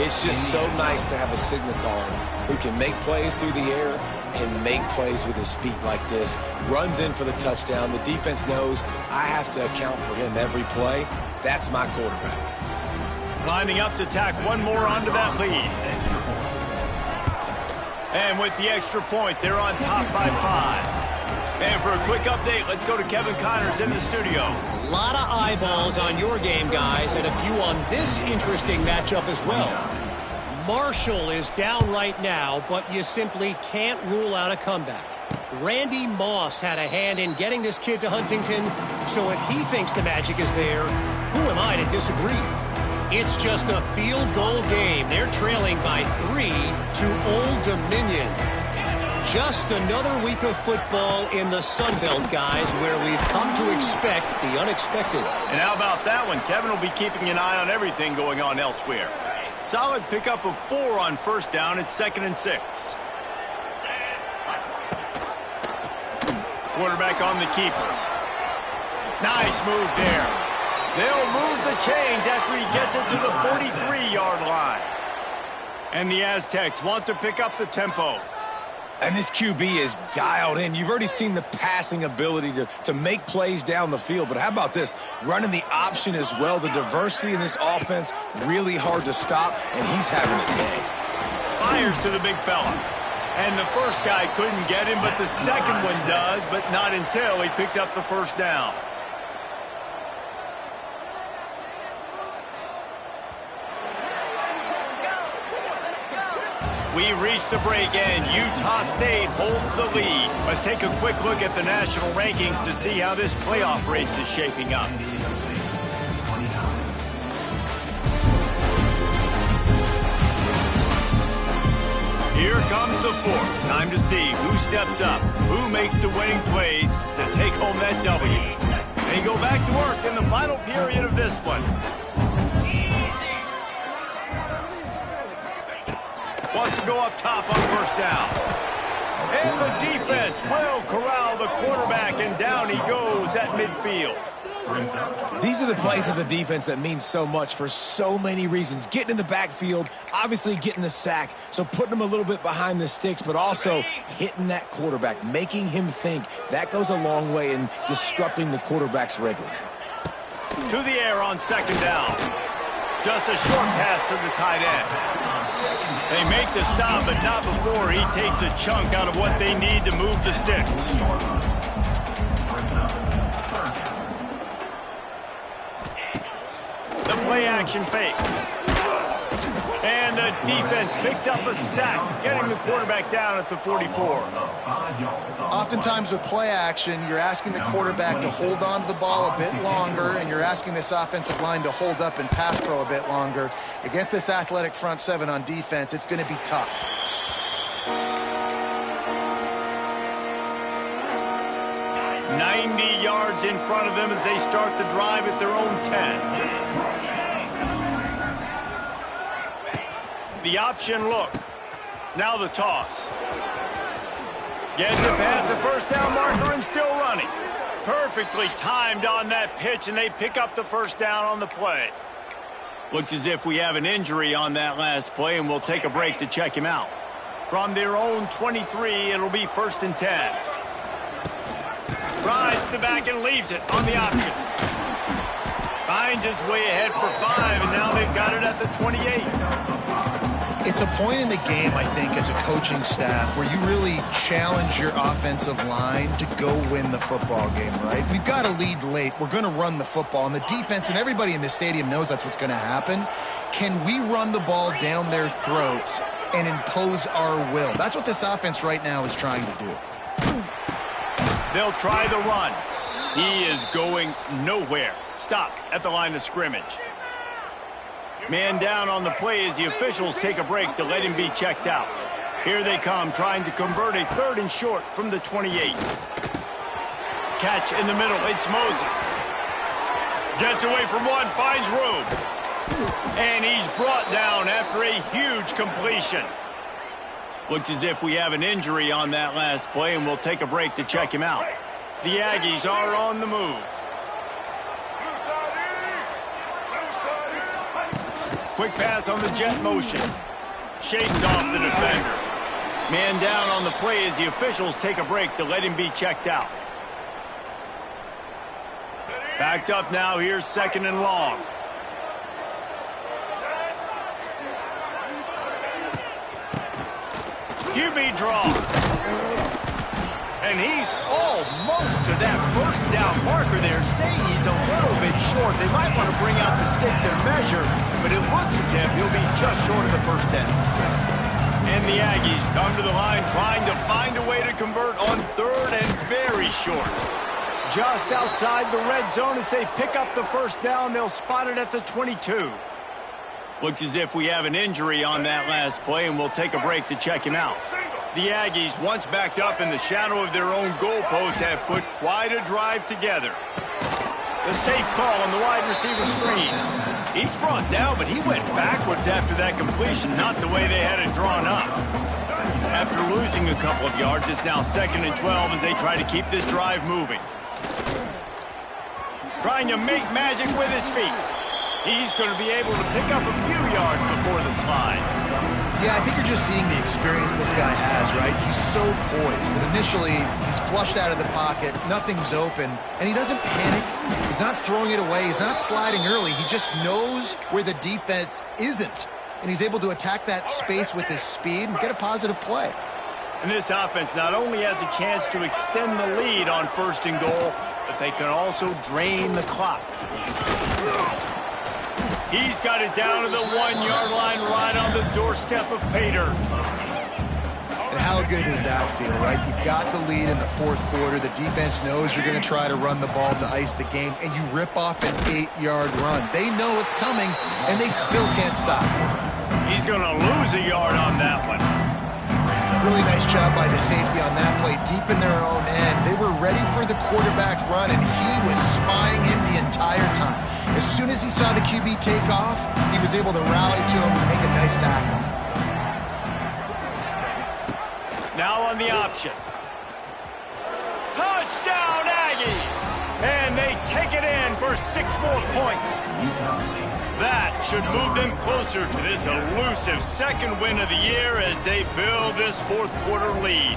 It's just so nice to have a signal caller who can make plays through the air and make plays with his feet like this. Runs in for the touchdown. The defense knows I have to account for him every play. That's my quarterback. Lining up to tack one more onto that lead. And with the extra point, they're on top by 5. And for a quick update, let's go to Kevin Connors in the studio. A lot of eyeballs on your game, guys, and a few on this interesting matchup as well. Marshall is down right now, but you simply can't rule out a comeback. Randy Moss had a hand in getting this kid to Huntington, so if he thinks the magic is there, who am I to disagree? It's just a field goal game. They're trailing by 3 to Old Dominion. Just another week of football in the Sun Belt, guys, where we've come to expect the unexpected. And how about that one? Kevin will be keeping an eye on everything going on elsewhere. Solid pickup of 4 on first down. It's 2nd and 6. Quarterback on the keeper. Nice move there. They'll move the chains after he gets it to the 43-yard line. And the Aztecs want to pick up the tempo. And this QB is dialed in. You've already seen the passing ability to make plays down the field. But how about this? Running the option as well. The diversity in this offense, really hard to stop, and he's having a day. Fires to the big fella. And the first guy couldn't get him, but the second one does, but not until he picks up the first down. We've reached the break, and Utah State holds the lead. Let's take a quick look at the national rankings to see how this playoff race is shaping up. Here comes the fourth. Time to see who steps up, who makes the winning plays to take home that W. They go back to work in the final period of this one. Wants to go up top on first down. And the defense will corral the quarterback, and down he goes at midfield. These are the plays as a defense that mean so much for so many reasons. Getting in the backfield, obviously getting the sack, so putting him a little bit behind the sticks, but also hitting that quarterback, making him think. That goes a long way in disrupting the quarterback's rhythm. To the air on second down. Just a short pass to the tight end. They make the stop, but not before he takes a chunk out of what they need to move the sticks. The play-action fake. And the defense picks up a sack, getting the quarterback down at the 44. Oftentimes with play action, you're asking the quarterback to hold on to the ball a bit longer, and you're asking this offensive line to hold up and pass pro a bit longer. Against this athletic front seven on defense, it's going to be tough. "90 yards in front of them as they start the drive at their own 10. The option look. Now the toss. Gets it past the first down marker and still running. Perfectly timed on that pitch, and they pick up the first down on the play. Looks as if we have an injury on that last play, and we'll take a break to check him out. From their own 23, it'll be 1st and 10. Rides the back and leaves it on the option. Finds his way ahead for 5, and now they've got it at the 28. It's a point in the game, I think, as a coaching staff where you really challenge your offensive line to go win the football game, right? We've got a lead late. We're going to run the football, and the defense and everybody in the stadium knows that's what's going to happen. Can we run the ball down their throats and impose our will? That's what this offense right now is trying to do. They'll try the run. He is going nowhere. Stop at the line of scrimmage. Man down on the play as the officials take a break to let him be checked out. Here they come, trying to convert a 3rd and short from the 28. Catch in the middle, it's Moses. Gets away from one, finds room. And he's brought down after a huge completion. Looks as if we have an injury on that last play, and we'll take a break to check him out. The Aggies are on the move. Quick pass on the jet motion. Shakes off the defender. Man down on the play as the officials take a break to let him be checked out. Backed up now, here's 2nd and long. QB draw. And he's almost to that first down marker there, saying he's a little bit short. They might want to bring out the sticks and measure, but it looks as if he'll be just short of the first down. And the Aggies come to the line trying to find a way to convert on 3rd and very short. Just outside the red zone as they pick up the first down. They'll spot it at the 22. Looks as if we have an injury on that last play, and we'll take a break to check him out. The Aggies, once backed up in the shadow of their own goalpost, have put quite a drive together. The safe call on the wide receiver screen. He's brought down, but he went backwards after that completion, not the way they had it drawn up. At After losing a couple of yards, it's now 2nd and 12 as they try to keep this drive moving. Trying to make magic with his feet. He's going to be able to pick up a few yards before the slide. Yeah, I think you're just seeing the experience this guy has, right? He's so poised that initially he's flushed out of the pocket, nothing's open, and he doesn't panic. He's not throwing it away. He's not sliding early. He just knows where the defense isn't, and he's able to attack that space with his speed and get a positive play. And this offense not only has a chance to extend the lead on 1st and goal, but they can also drain the clock. He's got it down to the 1-yard line right on the doorstep of Pater. And how good does that feel, right? You've got the lead in the 4th quarter. The defense knows you're going to try to run the ball to ice the game, and you rip off an 8-yard run. They know it's coming, and they still can't stop. He's going to lose a yard on that one. Really nice job by the safety on that play, deep in their own end. They were ready for the quarterback run, and he was spying him the entire time. As soon as he saw the QB take off, he was able to rally to him and make a nice tackle. Now on the option. Touchdown, Aggies! And they take it in for 6 more points. That should move them closer to this elusive 2nd win of the year as they build this 4th quarter lead.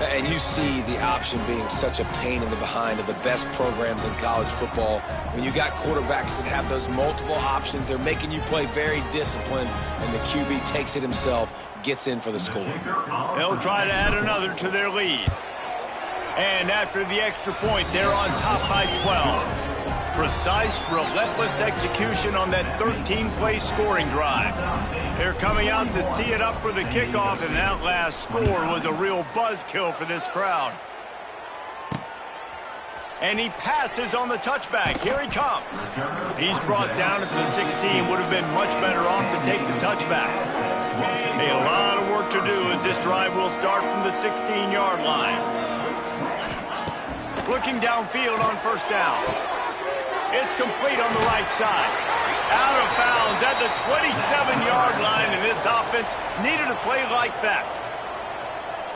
And you see the option being such a pain in the behind of the best programs in college football. When you got quarterbacks that have those multiple options, they're making you play very disciplined, and the QB takes it himself, gets in for the score. They'll try to add another to their lead. And after the extra point, they're on top by 12. Precise, relentless execution on that 13-play scoring drive. They're coming out to tee it up for the kickoff, and that last score was a real buzzkill for this crowd. And he passes on the touchback. Here he comes. He's brought down at the 16. Would have been much better off to take the touchback. Hey, a lot of work to do as this drive will start from the 16-yard line. Looking downfield on 1st down. It's complete on the right side. Out of bounds at the 27-yard line, and this offense needed a play like that.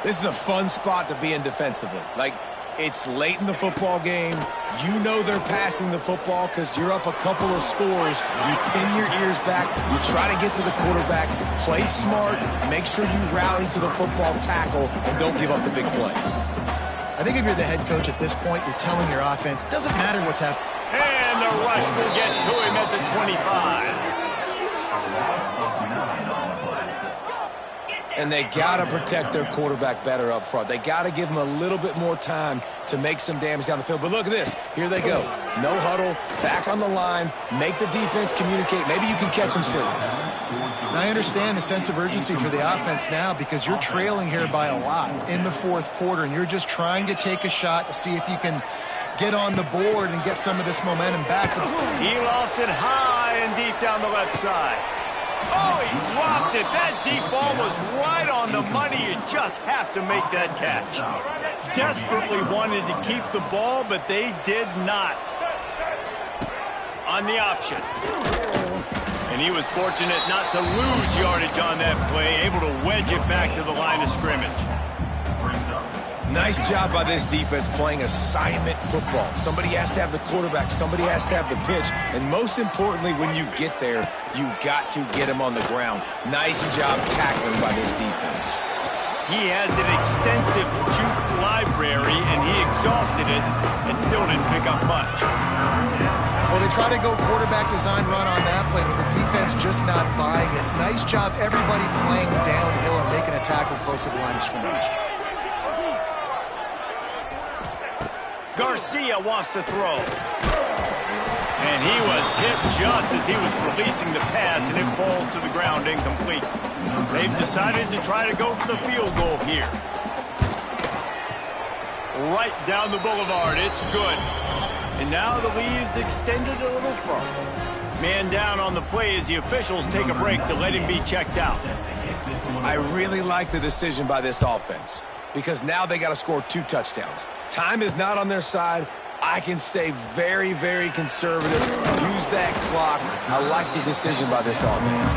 This is a fun spot to be in defensively. Like, it's late in the football game. You know they're passing the football because you're up a couple of scores. You pin your ears back. You try to get to the quarterback. Play smart. Make sure you rally to the football tackle and don't give up the big plays. I think if you're the head coach at this point, you're telling your offense, it doesn't matter what's happening. And the rush will get to him at the 25. And they got to protect their quarterback better up front. They got to give him a little bit more time to make some damage down the field. But look at this. Here they go. No huddle, back on the line, make the defense communicate. Maybe you can catch them sleeping. And I understand the sense of urgency for the offense now because you're trailing here by a lot in the 4th quarter, and you're just trying to take a shot to see if you can get on the board and get some of this momentum back. He lofts it high and deep down the left side. Oh, he dropped it. That deep ball was right on the money. You just have to make that catch. Desperately wanted to keep the ball, but they did not. On the option. And he was fortunate not to lose yardage on that play, able to wedge it back to the line of scrimmage. Nice job by this defense playing assignment football. Somebody has to have the quarterback. Somebody has to have the pitch. And most importantly, when you get there, you got to get him on the ground. Nice job tackling by this defense. He has an extensive juke library, and he exhausted it and still didn't pick up much. Well, they try to go quarterback design run on that play, but the defense just not buying it. Nice job, everybody playing downhill and making a tackle close to the line of scrimmage. Garcia wants to throw. And he was hit just as he was releasing the pass, and it falls to the ground incomplete. They've decided to try to go for the field goal here. Right down the boulevard. It's good. And now the lead is extended a little further. Man down on the play as the officials take a break to let him be checked out. I really like the decision by this offense because now they got to score 2 touchdowns. Time is not on their side. I can stay very, very conservative. Use that clock. I like the decision by this offense.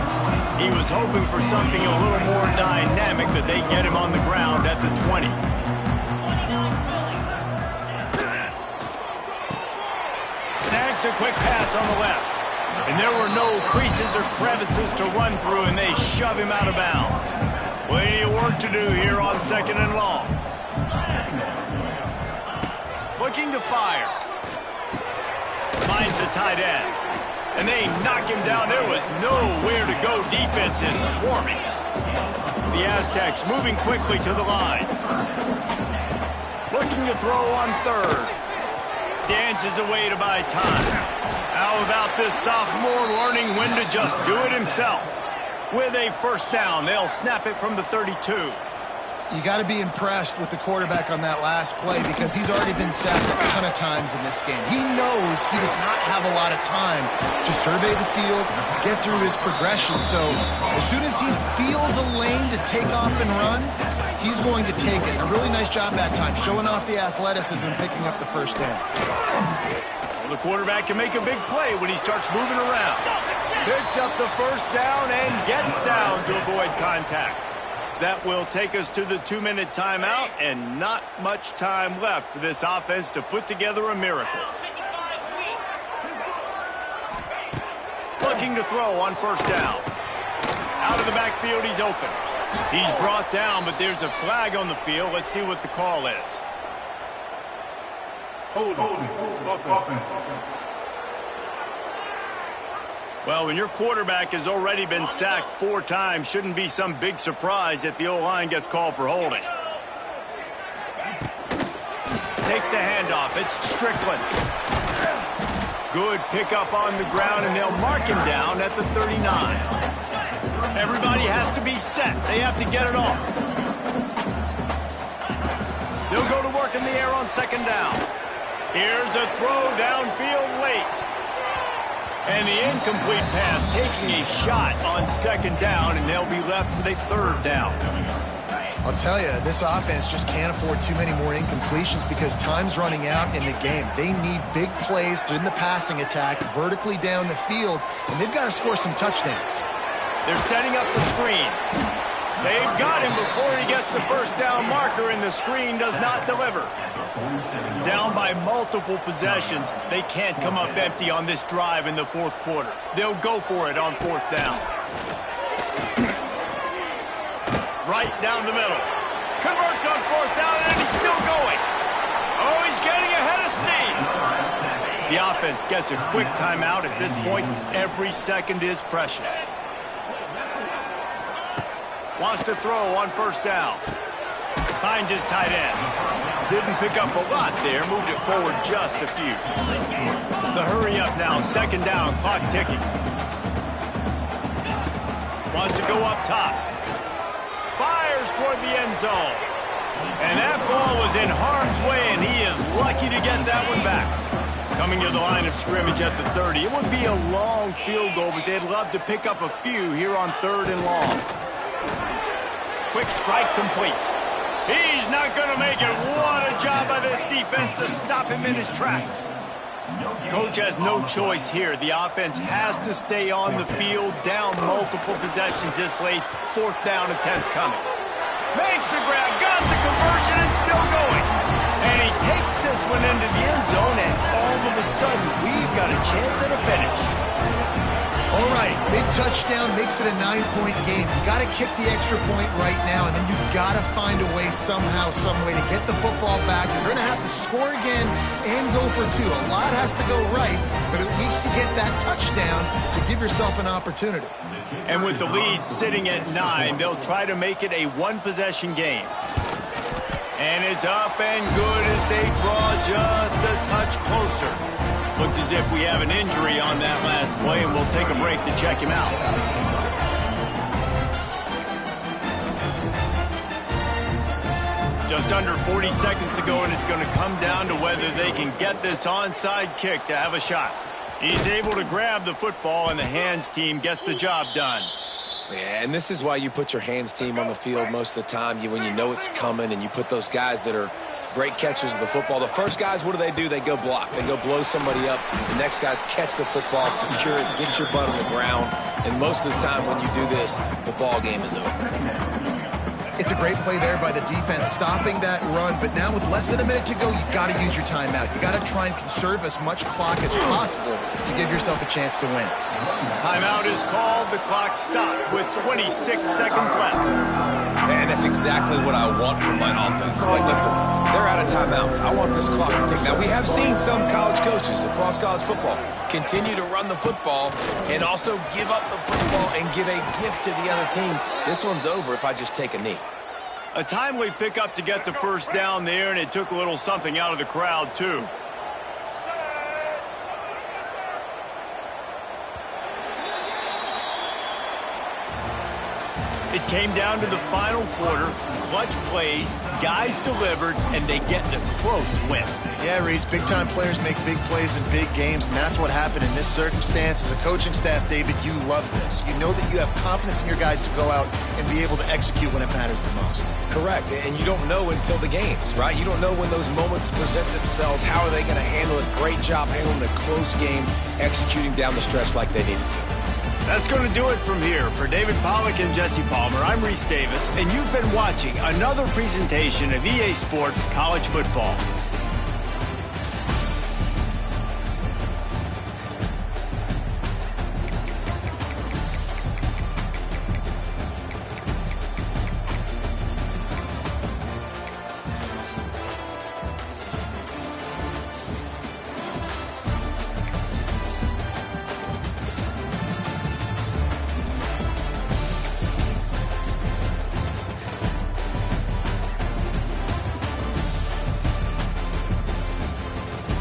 He was hoping for something a little more dynamic, but they get him on the ground at the 20. Snags a quick pass on the left. And there were no creases or crevices to run through, and they shove him out of bounds. Plenty of work to do here on 2nd and long. Looking to fire. Finds the tight end. And they knock him down. There was nowhere to go. Defense is swarming. The Aztecs moving quickly to the line. Looking to throw on 3rd. Dances away to buy time. How about this sophomore learning when to just do it himself? With a 1st down, they'll snap it from the 32. You got to be impressed with the quarterback on that last play because he's already been sacked a ton of times in this game. He knows he does not have a lot of time to survey the field, get through his progression. So as soon as he feels a lane to take off and run, he's going to take it. A really nice job that time, showing off the athleticism and picking up the 1st down. The quarterback can make a big play when he starts moving around. Picks up the 1st down and gets down to avoid contact. That will take us to the 2-minute timeout, and not much time left for this offense to put together a miracle. Looking to throw on 1st down. Out of the backfield, he's open. He's brought down, but there's a flag on the field. Let's see what the call is. Offense. Well, when your quarterback has already been sacked 4 times, shouldn't be some big surprise if the O-line gets called for holding. Takes the handoff. It's Strickland. Good pickup on the ground, and they'll mark him down at the 39. Everybody has to be set. They have to get it off. They'll go to work in the air on 2nd down. Here's a throw downfield late. And the incomplete pass taking a shot on 2nd down, and they'll be left with a 3rd down. I'll tell you, this offense just can't afford too many more incompletions because time's running out in the game. They need big plays in the passing attack, vertically down the field, and they've got to score some touchdowns. They're setting up the screen. They've got him before he gets the 1st down marker, and the screen does not deliver. Down by multiple possessions, they can't come up empty on this drive in the 4th quarter. They'll go for it on 4th down. Right down the middle. Converts on 4th down, and he's still going. Oh, he's getting ahead of steam. The offense gets a quick timeout at this point. Every second is precious. Wants to throw on 1st down. Finds his tight end. Didn't pick up a lot there. Moved it forward just a few. The hurry up now. 2nd down. Clock ticking. Wants to go up top. Fires toward the end zone. And that ball was in harm's way, and he is lucky to get that one back. Coming to the line of scrimmage at the 30. It would be a long field goal, but they'd love to pick up a few here on 3rd and long. Quick strike complete. He's not going to make it. What a job by this defense to stop him in his tracks. Coach has no choice here. The offense has to stay on the field, down multiple possessions this late. 4th down and 10th coming. Makes the grab, got the conversion, and still going. And he takes this one into the end zone, and all of a sudden, we've got a chance at a finish. All right, big touchdown makes it a 9-point game. You got to kick the extra point right now, and then you've got to find a way somehow, some way to get the football back. You're going to have to score again and go for 2. A lot has to go right, but at least you get that touchdown to give yourself an opportunity. And with the lead sitting at 9, they'll try to make it a 1-possession game. And it's up and good as they draw just a touch closer. Looks as if we have an injury on that last play, and we'll take a break to check him out. Just under 40 seconds to go, and it's going to come down to whether they can get this onside kick to have a shot. He's able to grab the football, and the hands team gets the job done. Yeah, and this is why you put your hands team on the field most of the time when you know it's coming, and you put those guys that are great catchers of the football. The first guys, what do? They go block. They go blow somebody up. The next guys catch the football, secure it, get your butt on the ground. And most of the time when you do this, the ball game is over. It's a great play there by the defense, stopping that run. But now with less than a minute to go, you've got to use your timeout. You got to try and conserve as much clock as possible to give yourself a chance to win. Timeout is called. The clock stopped with 26 seconds left. And that's exactly what I want from my offense. Like, listen, they're out of timeouts. I want this clock to tick. Now, we have seen some college coaches across college football continue to run the football and also give up the football and give a gift to the other team. This one's over if I just take a knee. A timely pickup to get the first down there, and it took a little something out of the crowd, too. It came down to the final quarter. Clutch plays, guys delivered, and they get a close win. Yeah, Reese, big-time players make big plays in big games, and that's what happened in this circumstance. As a coaching staff, David, you love this. You know that you have confidence in your guys to go out and be able to execute when it matters the most. Correct, and you don't know until the games, right? You don't know when those moments present themselves. How are they going to handle it? Great job handling a close game, executing down the stretch like they needed to. That's going to do it from here. For David Pollack and Jesse Palmer, I'm Reese Davis, and you've been watching another presentation of EA Sports College Football.